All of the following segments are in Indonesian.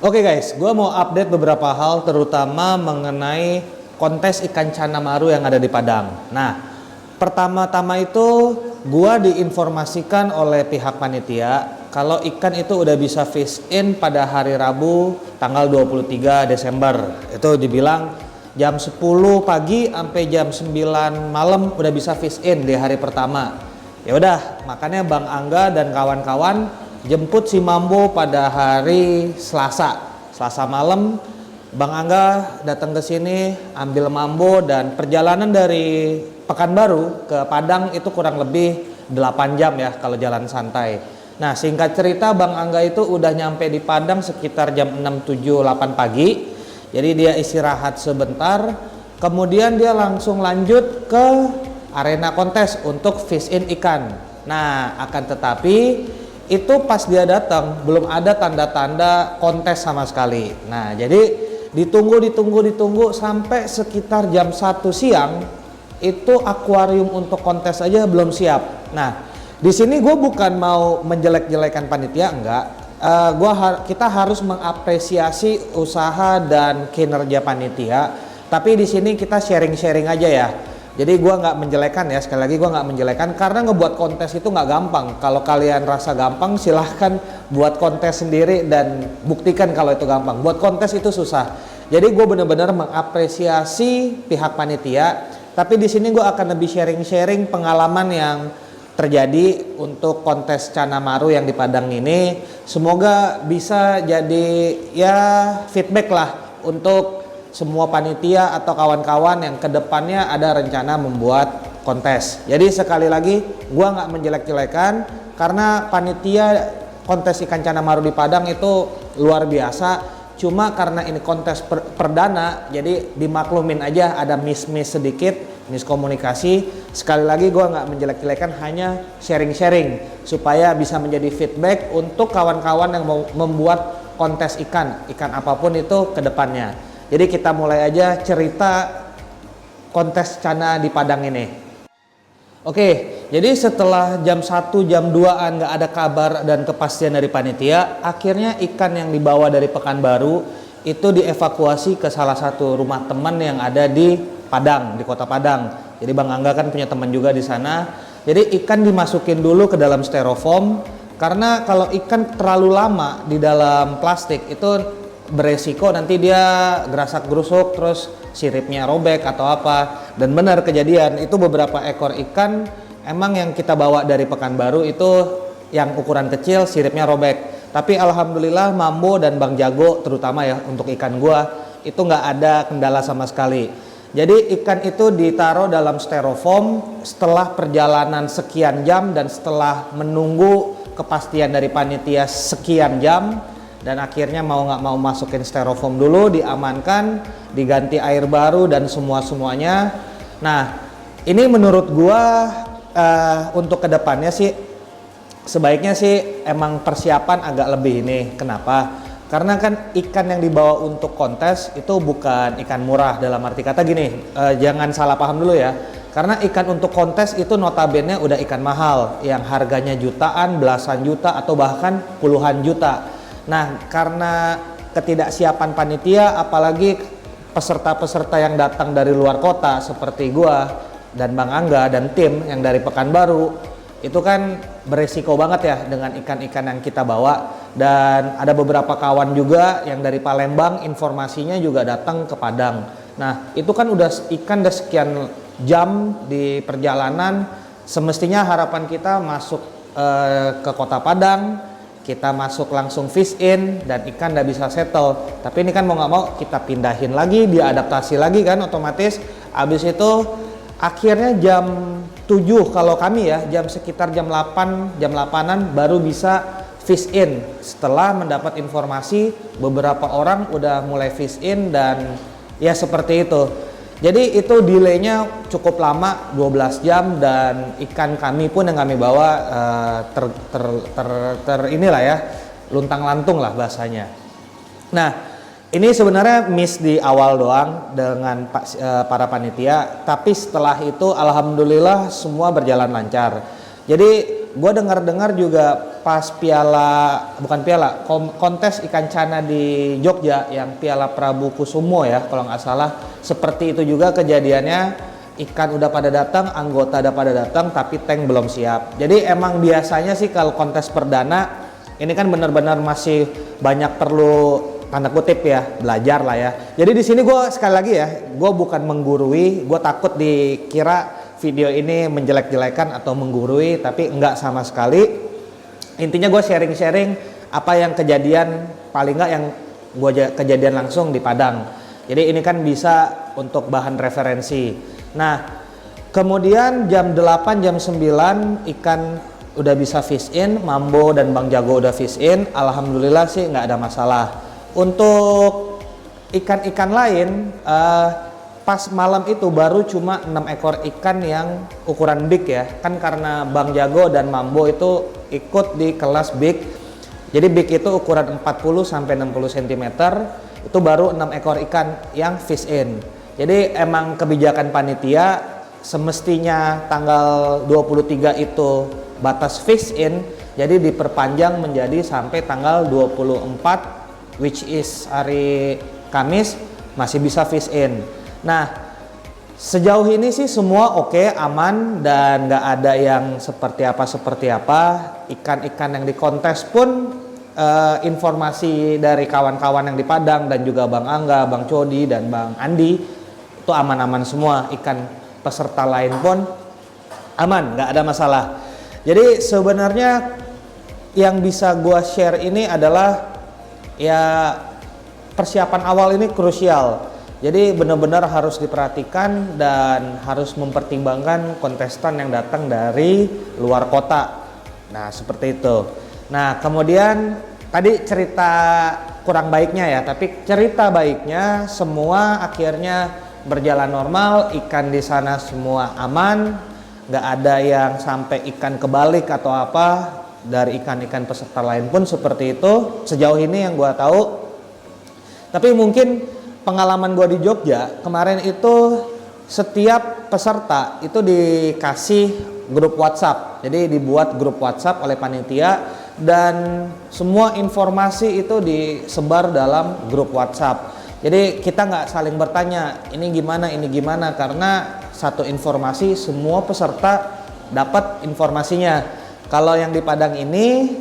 Oke guys, gue mau update beberapa hal terutama mengenai kontes ikan cana maru yang ada di Padang. Nah, pertama-tama itu gue diinformasikan oleh pihak panitia kalau ikan itu udah bisa fish in pada hari Rabu tanggal 23 Desember. Itu dibilang jam 10 pagi sampai jam 9 malam udah bisa fish in di hari pertama. Ya udah, makanya Bang Angga dan kawan-kawan jemput si Mambo pada hari Selasa malam. Bang Angga datang ke sini ambil Mambo dan perjalanan dari Pekanbaru ke Padang itu kurang lebih 8 jam ya kalau jalan santai. Nah, singkat cerita Bang Angga itu udah nyampe di Padang sekitar jam 6, 7, 8 pagi. Jadi dia istirahat sebentar, kemudian dia langsung lanjut ke arena kontes untuk fish in ikan. Nah, akan tetapi itu pas dia datang belum ada tanda-tanda kontes sama sekali. Nah, jadi ditunggu sampai sekitar jam 1 siang itu akuarium untuk kontes aja belum siap. Nah, di sini gue bukan mau menjelek-jelekan panitia, enggak. Kita harus mengapresiasi usaha dan kinerja panitia. Tapi di sini kita sharing-sharing aja ya. Jadi gue nggak menjelekan ya, sekali lagi gue nggak menjelekan karena ngebuat kontes itu nggak gampang. Kalau kalian rasa gampang silahkan buat kontes sendiri dan buktikan kalau itu gampang. Buat kontes itu susah. Jadi gue benar-benar mengapresiasi pihak panitia. Tapi di sini gue akan lebih sharing-sharing pengalaman yang terjadi untuk kontes Cana Maru yang di Padang ini. Semoga bisa jadi ya feedback lah untuk semua panitia atau kawan-kawan yang kedepannya ada rencana membuat kontes. Jadi sekali lagi gua nggak menjelek-jelekan karena panitia kontes ikan Cana Maru di Padang itu luar biasa. Cuma karena ini kontes perdana, jadi dimaklumin aja ada miss sedikit, miskomunikasi. Sekali lagi gua nggak menjelek-jelekan, hanya sharing-sharing supaya bisa menjadi feedback untuk kawan-kawan yang mau membuat kontes ikan apapun itu ke depannya. Jadi kita mulai aja cerita kontes Cana di Padang ini. Oke, jadi setelah jam 1, jam 2-an nggak ada kabar dan kepastian dari panitia, akhirnya ikan yang dibawa dari Pekanbaru itu dievakuasi ke salah satu rumah teman yang ada di Padang, di kota Padang. Jadi Bang Angga kan punya teman juga di sana. Jadi ikan dimasukin dulu ke dalam styrofoam, karena kalau ikan terlalu lama di dalam plastik itu beresiko nanti dia gerasak gerusuk terus siripnya robek atau apa. Dan benar kejadian itu beberapa ekor ikan emang yang kita bawa dari Pekanbaru itu yang ukuran kecil siripnya robek. Tapi alhamdulillah Mambo dan Bang Jago terutama ya untuk ikan gua itu nggak ada kendala sama sekali. Jadi ikan itu ditaruh dalam styrofoam setelah perjalanan sekian jam dan setelah menunggu kepastian dari panitia sekian jam. Dan akhirnya mau nggak mau masukin styrofoam dulu, diamankan, diganti air baru dan semuanya. Nah, ini menurut gua untuk kedepannya sih sebaiknya sih emang persiapan agak lebih ini. Kenapa? Karena kan ikan yang dibawa untuk kontes itu bukan ikan murah, dalam arti kata gini, jangan salah paham dulu ya. Karena ikan untuk kontes itu notabene udah ikan mahal yang harganya jutaan, belasan juta atau bahkan puluhan juta. Nah, karena ketidaksiapan panitia, apalagi peserta-peserta yang datang dari luar kota seperti gua dan Bang Angga dan tim yang dari Pekanbaru, itu kan beresiko banget ya dengan ikan-ikan yang kita bawa. Dan ada beberapa kawan juga yang dari Palembang, informasinya juga datang ke Padang. Nah, itu kan ikan udah sekian jam di perjalanan, semestinya harapan kita masuk ke kota Padang, kita masuk langsung fish in dan ikan udah bisa settle. Tapi ini kan mau nggak mau kita pindahin lagi, diadaptasi lagi kan otomatis. Abis itu akhirnya jam 7 kalau kami ya, sekitar jam 8-an baru bisa fish in. Setelah mendapat informasi beberapa orang udah mulai fish in dan ya seperti itu. Jadi itu delaynya cukup lama, 12 jam, dan ikan kami pun yang kami bawa inilah ya, luntang-lantung lah bahasanya. Nah, ini sebenarnya miss di awal doang dengan para panitia, tapi setelah itu alhamdulillah semua berjalan lancar. Jadi gue dengar-dengar juga pas kontes ikan cana di Jogja yang Piala Prabu Kusumo ya kalau nggak salah, seperti itu juga kejadiannya. Ikan udah pada datang, anggota udah pada datang, tapi tank belum siap. Jadi emang biasanya sih kalau kontes perdana ini kan benar-benar masih banyak perlu tanda kutip ya, belajar lah ya. Jadi di sini gue sekali lagi ya, gue bukan menggurui, gue takut dikira video ini menjelek-jelekan atau menggurui, tapi enggak sama sekali. Intinya gue sharing-sharing apa yang kejadian, paling enggak yang gue kejadian langsung di Padang. Jadi ini kan bisa untuk bahan referensi. Nah, kemudian jam 8, jam 9 ikan udah bisa fish in, Mambo dan Bang Jago udah fish in. Alhamdulillah sih nggak ada masalah. Untuk ikan-ikan lain, pas malam itu baru cuma 6 ekor ikan yang ukuran big ya. Kan karena Bang Jago dan Mambo itu ikut di kelas big. Jadi big itu ukuran 40 sampai 60 cm, itu baru 6 ekor ikan yang fish in. Jadi emang kebijakan panitia semestinya tanggal 23 itu batas fish in, jadi diperpanjang menjadi sampai tanggal 24, which is hari Kamis, masih bisa fish in. Nah, sejauh ini sih semua oke, aman, dan nggak ada yang seperti apa. Ikan-ikan yang dikontes pun informasi dari kawan-kawan yang di Padang dan juga Bang Angga, Bang Codi, dan Bang Andi itu aman-aman semua. Ikan peserta lain pun aman, nggak ada masalah. Jadi sebenarnya yang bisa gua share ini adalah ya persiapan awal ini krusial. Jadi benar-benar harus diperhatikan dan harus mempertimbangkan kontestan yang datang dari luar kota. Nah, seperti itu. Nah, kemudian tadi cerita kurang baiknya ya, tapi cerita baiknya semua akhirnya berjalan normal, ikan di sana semua aman, nggak ada yang sampai ikan kebalik atau apa. Dari ikan-ikan peserta lain pun seperti itu sejauh ini yang gua tahu. Tapi mungkin pengalaman gua di Jogja kemarin itu setiap peserta itu dikasih grup WhatsApp. Jadi dibuat grup WhatsApp oleh panitia dan semua informasi itu disebar dalam grup WhatsApp. Jadi kita nggak saling bertanya ini gimana, karena satu informasi semua peserta dapat informasinya. Kalau yang di Padang ini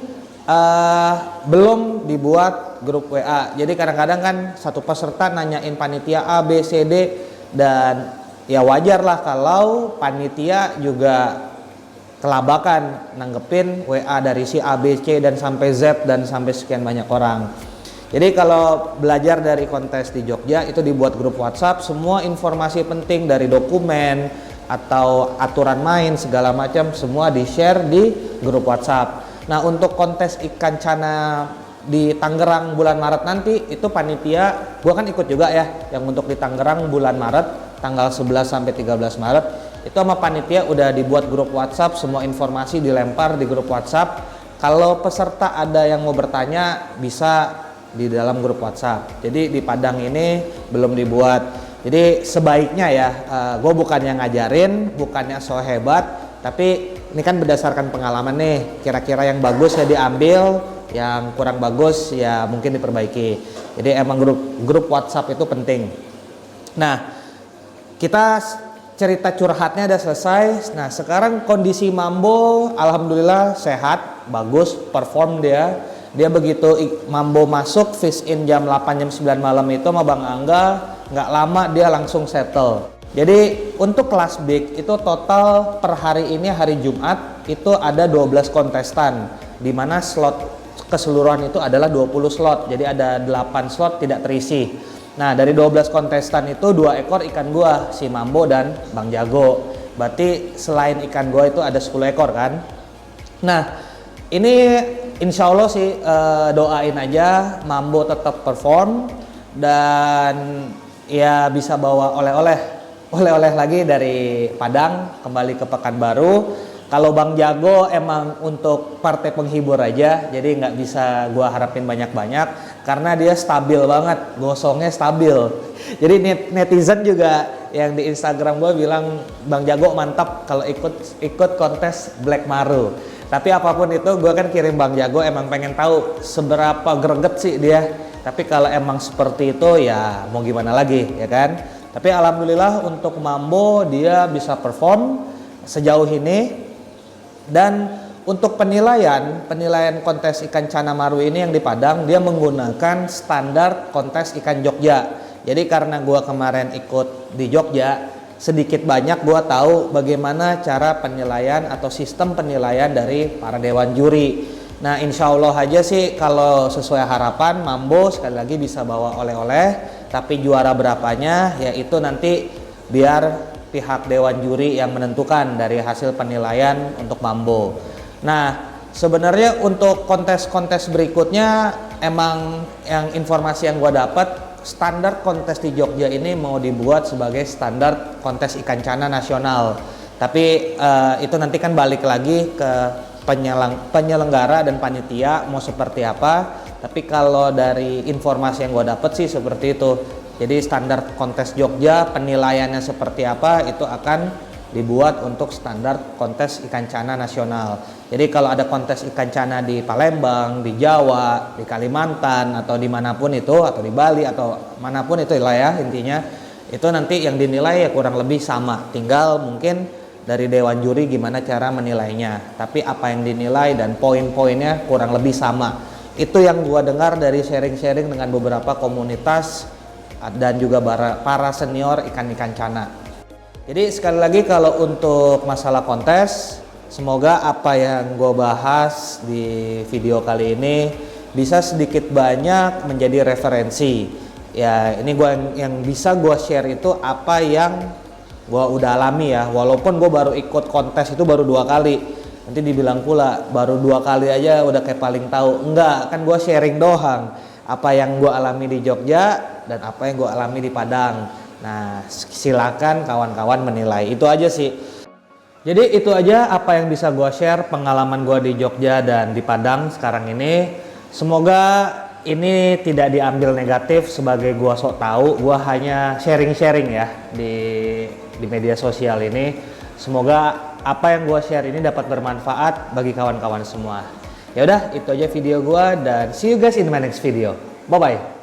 belum dibuat grup WA. Jadi kadang-kadang kan satu peserta nanyain panitia A, B, C, D, dan ya wajar lah kalau panitia juga kelabakan nanggepin WA dari si A, B, C, dan sampai Z dan sampai sekian banyak orang. Jadi kalau belajar dari kontes di Jogja itu dibuat grup WhatsApp, semua informasi penting dari dokumen atau aturan main segala macam semua di-share di grup WhatsApp. Nah, untuk kontes ikan cana di Tangerang bulan Maret nanti itu panitia, gua kan ikut juga ya yang untuk di Tangerang bulan Maret tanggal 11 sampai 13 Maret. Itu sama panitia udah dibuat grup WhatsApp, semua informasi dilempar di grup WhatsApp. Kalau peserta ada yang mau bertanya bisa di dalam grup WhatsApp. Jadi di Padang ini belum dibuat. Jadi sebaiknya ya, gue bukannya ngajarin, bukannya so hebat, tapi ini kan berdasarkan pengalaman nih. Kira-kira yang bagus ya diambil, yang kurang bagus ya mungkin diperbaiki. Jadi emang grup WhatsApp itu penting. Nah, kita cerita curhatnya udah selesai. Nah, sekarang kondisi Mambo alhamdulillah sehat, bagus, perform dia. Dia begitu Mambo masuk fish in jam 8 jam 9 malam itu sama Bang Angga, nggak lama dia langsung settle. Jadi untuk kelas big itu total per hari ini hari Jumat itu ada 12 kontestan, di mana slot keseluruhan itu adalah 20 slot. Jadi ada 8 slot tidak terisi. Nah, dari 12 kontestan itu 2 ekor ikan gua, si Mambo dan Bang Jago. Berarti selain ikan gua itu ada 10 ekor kan. Nah, ini insya Allah sih doain aja Mambo tetap perform dan ya bisa bawa oleh-oleh lagi dari Padang kembali ke Pekanbaru. Kalau Bang Jago emang untuk partai penghibur aja, jadi nggak bisa gua harapin banyak-banyak karena dia stabil banget, gosongnya stabil. Jadi netizen juga yang di Instagram gua bilang Bang Jago mantap kalau ikut kontes Black Maru. Tapi apapun itu gue kan kirim Bang Jago emang pengen tahu seberapa greget sih dia. Tapi kalau emang seperti itu ya mau gimana lagi ya kan. Tapi alhamdulillah untuk Mambo dia bisa perform sejauh ini. Dan untuk penilaian kontes ikan Cana Maru ini yang di Padang dia menggunakan standar kontes ikan Jogja. Jadi karena gue kemarin ikut di Jogja, sedikit banyak gue tahu bagaimana cara penilaian atau sistem penilaian dari para dewan juri. Nah insya Allah aja sih kalau sesuai harapan Mambo sekali lagi bisa bawa oleh-oleh. Tapi juara berapanya yaitu nanti biar pihak dewan juri yang menentukan dari hasil penilaian untuk Mambo. Nah sebenarnya untuk kontes-kontes berikutnya emang yang informasi yang gue dapat, standar kontes di Jogja ini mau dibuat sebagai standar kontes ikan cana nasional. Tapi itu nanti kan balik lagi ke penyelenggara dan panitia mau seperti apa. Tapi kalau dari informasi yang gue dapat sih seperti itu. Jadi standar kontes Jogja penilaiannya seperti apa itu akan dibuat untuk standar kontes ikan cana nasional. Jadi kalau ada kontes ikan cana di Palembang, di Jawa, di Kalimantan atau dimanapun itu, atau di Bali atau manapun itu lah ya intinya, itu nanti yang dinilai ya kurang lebih sama. Tinggal mungkin dari dewan juri gimana cara menilainya. Tapi apa yang dinilai dan poin-poinnya kurang lebih sama. Itu yang gua dengar dari sharing-sharing dengan beberapa komunitas dan juga para senior ikan-ikan cana. Jadi sekali lagi kalau untuk masalah kontes, semoga apa yang gue bahas di video kali ini bisa sedikit banyak menjadi referensi. Ya ini yang bisa gue share itu apa yang gue udah alami ya. Walaupun gue baru ikut kontes itu baru 2 kali. Nanti dibilang pula baru 2 kali aja udah kayak paling tahu. Enggak, kan gue sharing doang. Apa yang gue alami di Jogja dan apa yang gue alami di Padang. Nah, silakan kawan-kawan menilai. Itu aja sih. Jadi itu aja apa yang bisa gue share pengalaman gue di Jogja dan di Padang sekarang ini. Semoga ini tidak diambil negatif sebagai gue sok tahu. Gue hanya sharing-sharing ya di media sosial ini. Semoga apa yang gue share ini dapat bermanfaat bagi kawan-kawan semua. Ya udah, itu aja video gue dan see you guys in my next video. Bye bye.